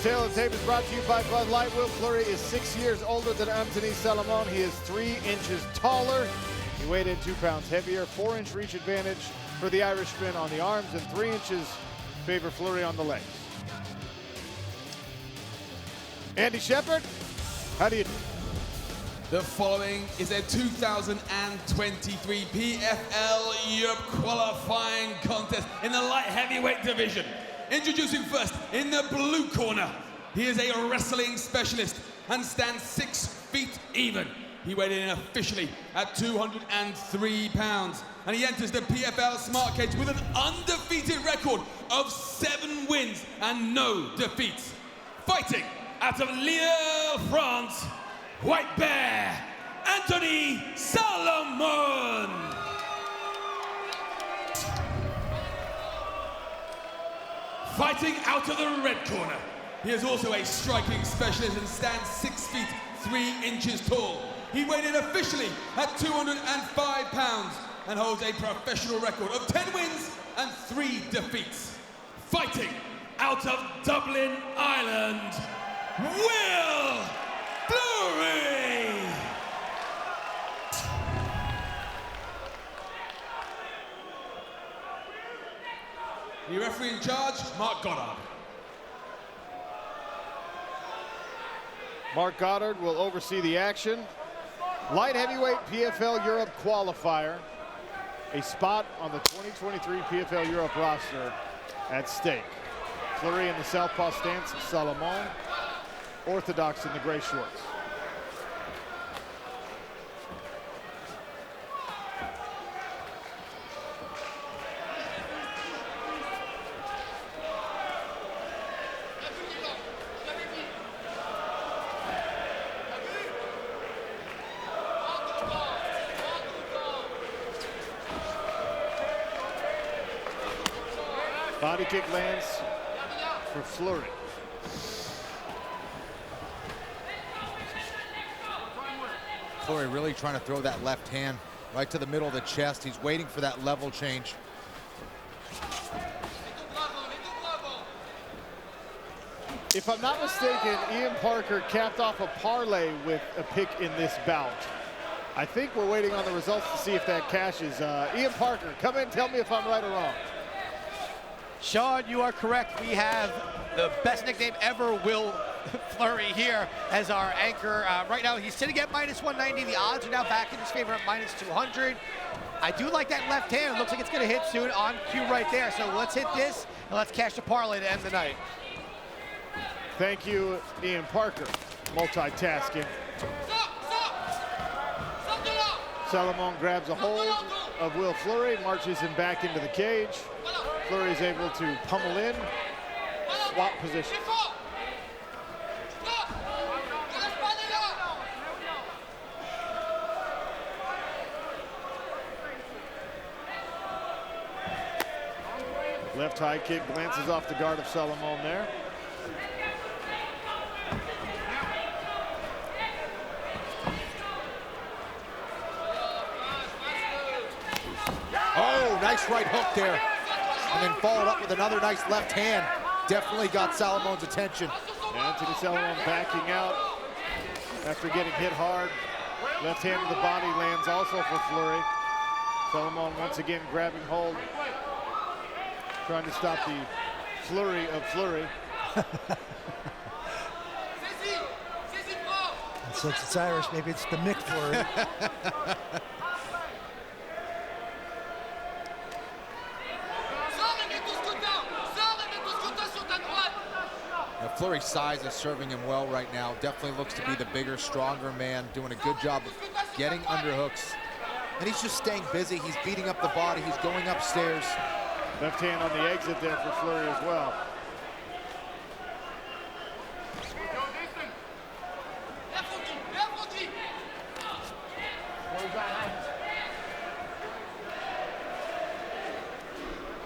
Tail of the Tape is brought to you by Bud Light. Will Fleury is 6 years older than Anthony Salamone. He is 3 inches taller. He weighed in 2 pounds heavier. 4-inch reach advantage for the Irishman on the arms and 3 inches favor Fleury on the legs. Andy Shepard, how do you do? The following is a 2023 PFL Europe qualifying contest in the light heavyweight division. Introducing first, in the blue corner, he is a wrestling specialist and stands 6 feet even. He weighed in officially at 203 pounds, and he enters the PFL Smart Cage with an undefeated record of 7 wins and no defeats. Fighting out of Lille, France, White Bear, Anthony Salamone. Fighting out of the red corner, he is also a striking specialist and stands 6 feet 3 inches tall. He weighed in officially at 205 pounds and holds a professional record of 10 wins and 3 defeats. Fighting out of Dublin, Ireland, Will Fleury. The referee in charge, Mark Goddard. Mark Goddard will oversee the action. Light heavyweight PFL Europe qualifier. A spot on the 2023 PFL Europe roster at stake. Fleury in the southpaw stance, Salamone orthodox in the gray shorts. Body kick lands for Fleury. Fleury really trying to throw that left hand right to the middle of the chest. He's waiting for that level change. If I'm not mistaken, Ian Parker capped off a parlay with a pick in this bout. I think we're waiting on the results to see if that cashes. Ian Parker, come in, tell me if I'm right or wrong. Sean, you are correct. We have the best nickname ever, Will Fleury, here as our anchor. Right now, he's sitting at -190. The odds are now back in his favor at -200. I do like that left hand. It looks like it's going to hit soon on cue right there. So let's hit this, and let's cash the parlay to end the night. Thank you, Ian Parker, multitasking. Salamone grabs a hold of Will Fleury, marches him back into the cage. Fleury is able to pummel in, swap position. Left high kick glances off the guard of Salamone there. Oh, nice right hook there. And then followed up with another nice left hand. Definitely got Salamone's attention. Anthony Salamone backing out after getting hit hard. Left hand to the body lands also for Fleury. Salamone once again grabbing hold, trying to stop the flurry of Fleury. Since it's Irish, maybe it's the Mick Fleury. Fleury's size is serving him well right now. Definitely looks to be the bigger, stronger man, doing a good job of getting underhooks. And he's just staying busy. He's beating up the body. He's going upstairs. Left hand on the exit there for Fleury as well.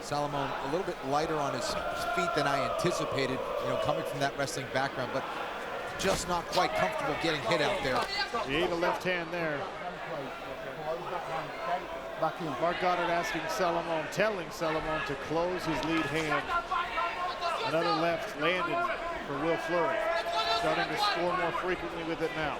Salamone a little bit lighter on his feet than I anticipated, you know, coming from that wrestling background, but just not quite comfortable getting hit out there. He ate a left hand there. Mark Goddard asking Salamone, telling Salamone to close his lead hand. Another left landed for Will Fleury. Starting to score more frequently with it now.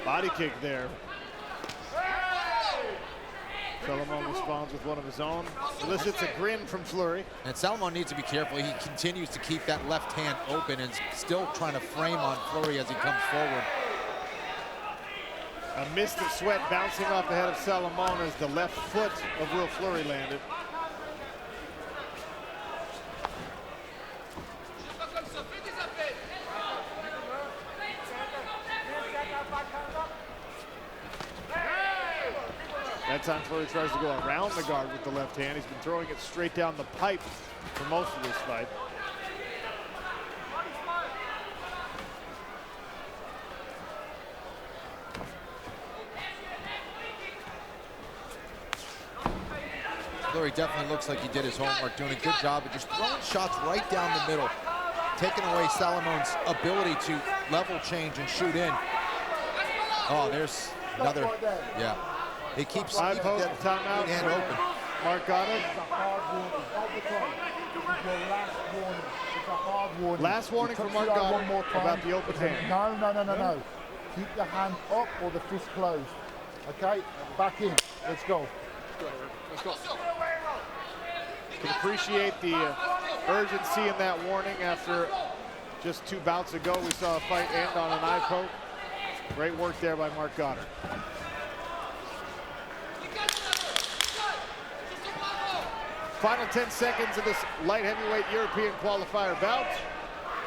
Body kick there. Salamone responds with one of his own. Elicits a grin from Fleury. And Salamone needs to be careful. He continues to keep that left hand open and still trying to frame on Fleury as he comes forward. A mist of sweat bouncing off the head of Salamone as the left foot of Will Fleury landed. That time Fleury tries to go around the guard with the left hand. He's been throwing it straight down the pipe for most of this fight. Fleury definitely looks like he did his homework, doing a good job of just throwing shots right down the middle, taking away Salamone's ability to level change and shoot in. Oh, there's another, yeah. He keeps Five poke, that timeout hand for open. Mark Goddard. Last warning for Mark Goddard about the open hand. No. Keep the hand up or the fist closed. Okay, back in. Let's go. Can appreciate the urgency in that warning after just 2 bouts ago. We saw a fight end on an eye poke. Great work there by Mark Goddard. Final 10 seconds of this light heavyweight European qualifier bout.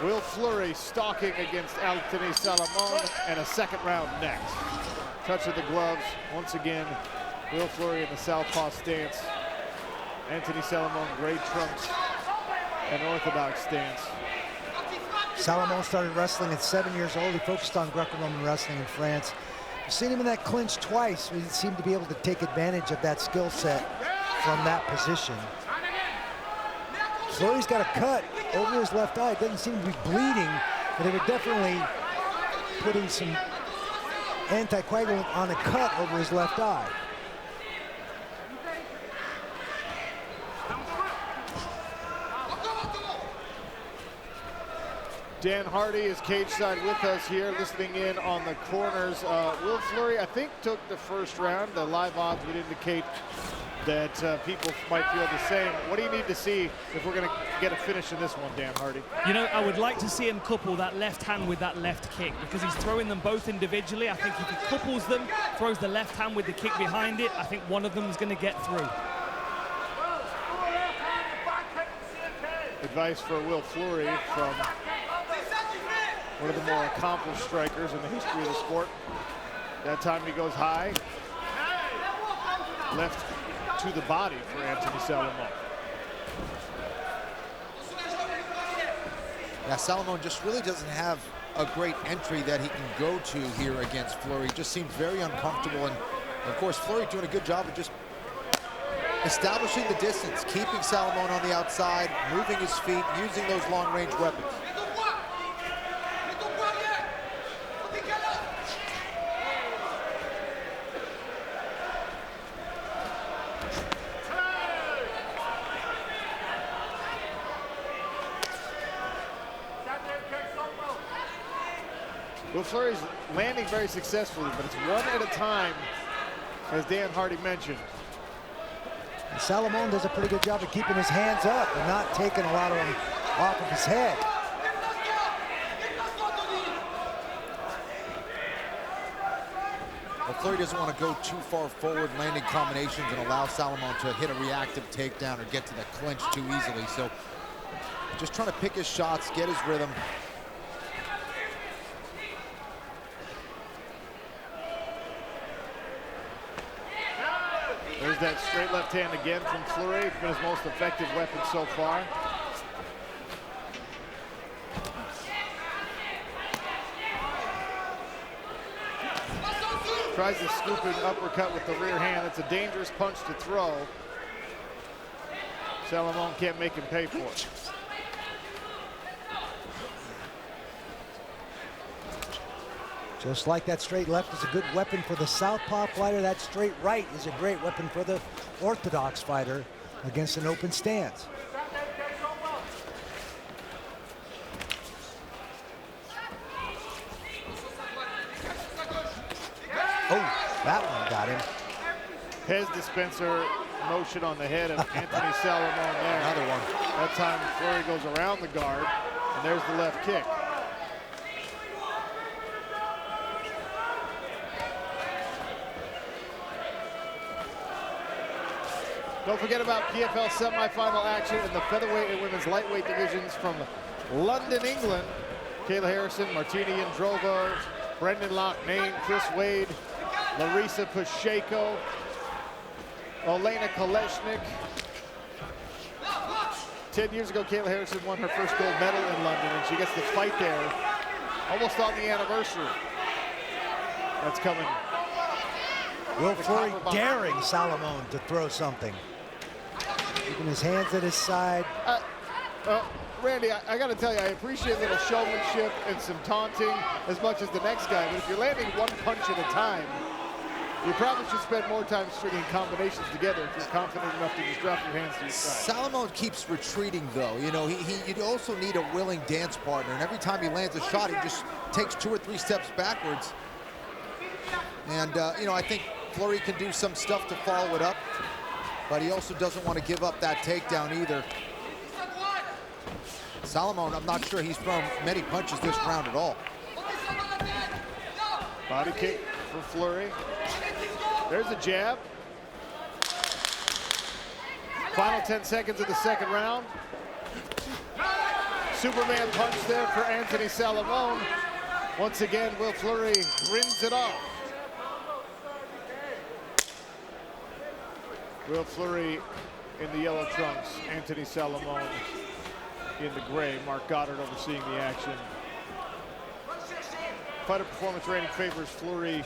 Will Fleury stalking against Anthony Salamone, and a second round next. Touch of the gloves. Once again, Will Fleury in the southpaw stance. Anthony Salamone, great trunks and orthodox stance. Salamone started wrestling at 7 years old. He focused on Greco-Roman wrestling in France. You've seen him in that clinch twice. He seemed to be able to take advantage of that skill set from that position. Fleury's got a cut over his left eye. It doesn't seem to be bleeding, but they were definitely putting some anticoagulant on a cut over his left eye. Dan Hardy is cage side with us here, listening in on the corners. Will Fleury, I think, took the first round. The live odds would indicate that people might feel the same. What do you need to see if we're going to get a finish in this one, Dan Hardy? You know, I would like to see him couple that left hand with that left kick, because he's throwing them both individually. I think if he couples them, throws the left hand with the kick behind it, I think one of them is going to get through. Advice for Will Fleury from one of the more accomplished strikers in the history of the sport. That time he goes high. Left to the body for Anthony Salamone. Yeah, Salamone just really doesn't have a great entry that he can go to here against Fleury. Just seems very uncomfortable, and of course Fleury doing a good job of just establishing the distance, keeping Salamone on the outside, moving his feet, using those long-range weapons. Will Fleury's landing very successfully, but it's one at a time, as Dan Hardy mentioned. And Salamone does a pretty good job of keeping his hands up and not taking a lot of them off of his head. Well, Fleury doesn't want to go too far forward, landing combinations and allow Salamone to hit a reactive takedown or get to the clinch too easily. So just trying to pick his shots, get his rhythm. There's that straight left hand again from Fleury. It's been his most effective weapon so far. Tries to scoop an uppercut with the rear hand. It's a dangerous punch to throw. Salamone can't make him pay for it. Just like that straight left is a good weapon for the southpaw fighter, that straight right is a great weapon for the orthodox fighter against an open stance. Oh, that one got him. Pez dispenser motion on the head of Anthony Salamone there. Another one. That time Fleury goes around the guard, and there's the left kick. Don't forget about PFL semifinal action in the featherweight and women's lightweight divisions from London, England. Kayla Harrison, Martina Yandrova, Brendan Loughnane, Chris Wade, Larissa Pacheco, Olena Kolesnik. 10 years ago, Kayla Harrison won her first gold medal in London, and she gets to fight there almost on the anniversary. That's coming. Will Fleury daring Salamone to throw something. Keeping his hands at his side. Randy, I got to tell you, I appreciate a little showmanship and some taunting as much as the next guy, but if you're landing one punch at a time, you probably should spend more time stringing combinations together if you're confident enough to just drop your hands to your side. Salamone keeps retreating, though. You know, you also need a willing dance partner, and every time he lands a shot, he just takes 2 or 3 steps backwards. And, you know, I think Fleury can do some stuff to follow it up, but he also doesn't want to give up that takedown either. Salamone, I'm not sure he's thrown many punches this round at all. Body kick for Fleury. There's a jab. Final 10 seconds of the second round. Superman punch there for Anthony Salamone. Once again, Will Fleury grins it off. Will Fleury in the yellow trunks, Anthony Salamone in the gray. Mark Goddard overseeing the action. Fighter performance rating favors Fleury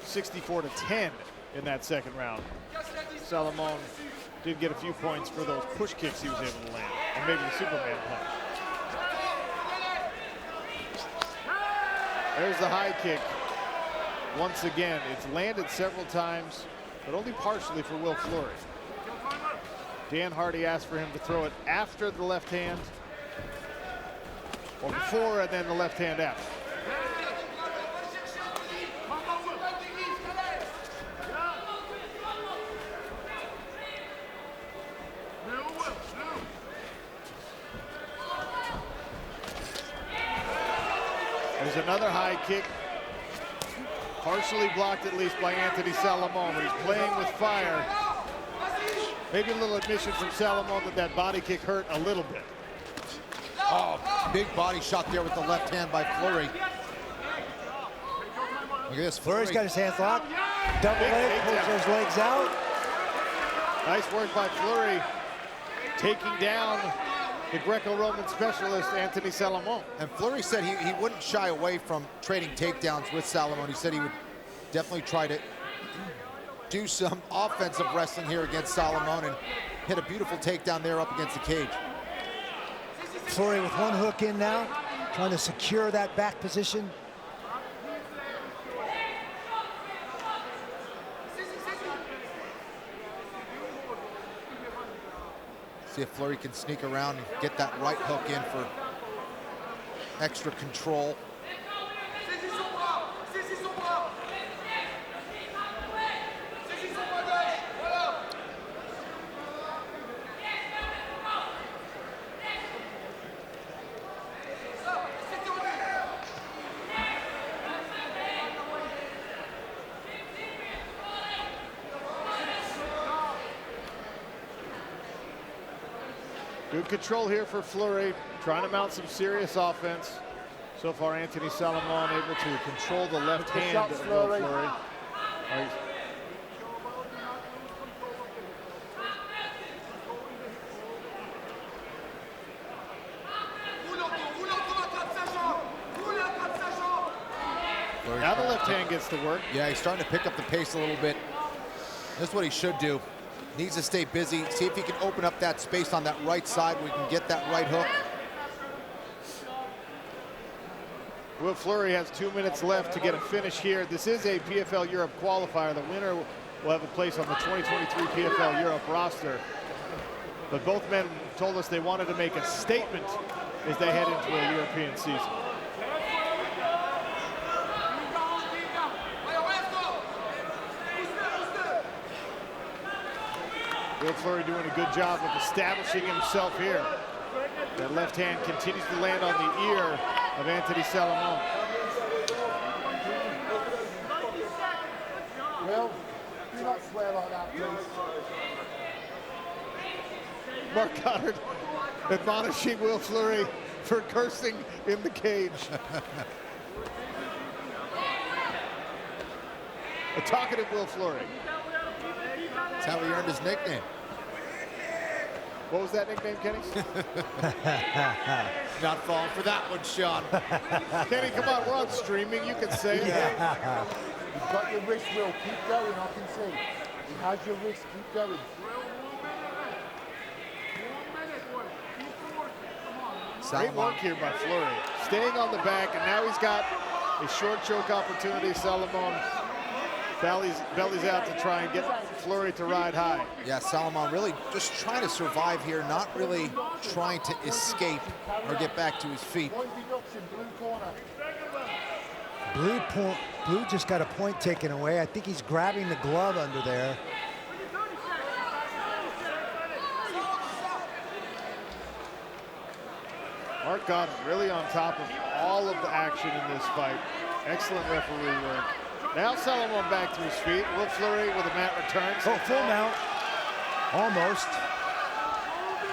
64-10 in that second round. Salamone did get a few points for those push kicks he was able to land, and maybe the Superman punch. There's the high kick. Once again, it's landed several times, but only partially for Will Fleury. Dan Hardy asked for him to throw it after the left hand, or before and then the left hand after. There's another high kick, partially blocked at least by Anthony Salamone, but he's playing with fire. Maybe a little admission from Salamone that that body kick hurt a little bit. Oh, big body shot there with the left hand by Fleury. Look at this. Fleury's got his hands locked. Double leg, pulls those legs out. Nice work by Fleury, taking down the Greco-Roman specialist, Anthony Salamone. And Fleury said he wouldn't shy away from trading takedowns with Salamone. He said he would definitely try to do some offensive wrestling here against Salamone and hit a beautiful takedown there up against the cage. Fleury with one hook in now, trying to secure that back position. See if Fleury can sneak around and get that right hook in for extra control. Good control here for Fleury, trying to mount some serious offense. So far, Anthony Salamone able to control the left hand of Will Fleury. Now the left hand gets to work. Yeah, he's starting to pick up the pace a little bit. This is what he should do. Needs to stay busy, see if he can open up that space on that right side where he can get that right hook. Will Fleury has 2 minutes left to get a finish here. This is a PFL Europe qualifier. The winner will have a place on the 2023 PFL Europe roster. But both men told us they wanted to make a statement as they head into a European season. Will Fleury doing a good job of establishing himself here. That left hand continues to land on the ear of Anthony Salamone. Will, do not swear like that, please. Mark Goddard admonishing Will Fleury for cursing in the cage. A talkative Will Fleury. That's how he earned his nickname. What was that nickname, Kenny? Not falling for that one, Sean. Kenny, come on, we're on streaming. You can say it. You've got your wrist, Will. Keep going, I can see. He has your wrist. Keep going. Great work here by Fleury. Staying on the back, and now he's got a short choke opportunity. Salamone bellies out to try and get Fleury to ride high. Yeah, Salamone really just trying to survive here, not really trying to escape or get back to his feet. Point deduction, blue corner. Blue just got a point taken away. I think he's grabbing the glove under there. Mark Goddard really on top of all of the action in this fight. Excellent referee work. Now Salamone back to his feet. Will Fleury with a mat return. Oh, full mount. Almost.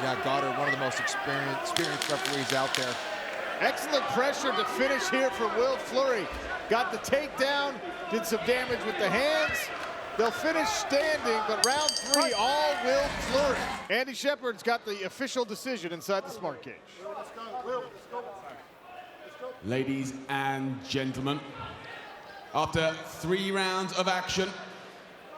Yeah, Goddard, one of the most experienced referees out there. Excellent pressure to finish here for Will Fleury. Got the takedown, did some damage with the hands. They'll finish standing, but round 3, all Will Fleury. Andy Shepard's got the official decision inside the smart cage. Ladies and gentlemen, after 3 rounds of action,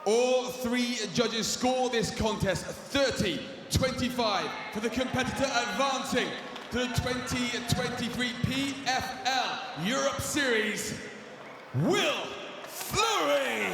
all 3 judges score this contest 30-25 for the competitor advancing to the 2023 PFL Europe Series, Will Fleury.